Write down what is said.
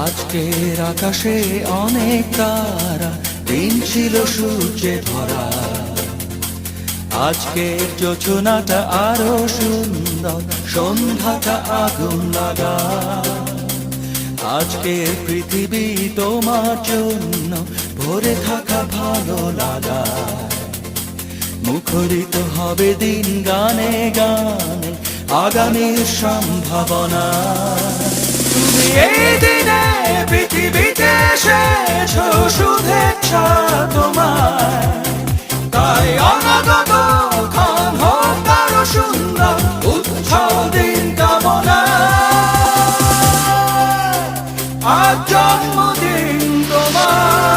আজকের আকাশে অনেক তারা, দিন ছিল সূর্যে ভরা। আজকের যোজনাটা আরো সুন্দর, সন্ধ্যাটা আগুন লাগা। আজকের পৃথিবী তোমার জন্য ভরে থাকা ভালো লাগা। মুখরিত হবে দিন গানে গানে, আগামীর সম্ভাবনা। তুমি এই দিনে পৃথিবীতে এসেছো, শুভেচ্ছা তোমায়। তাই অনাগত ক্ষণ হোক আরো সুন্দর, উৎসব দিন কামনা। আজ জন্মদিন তোমার।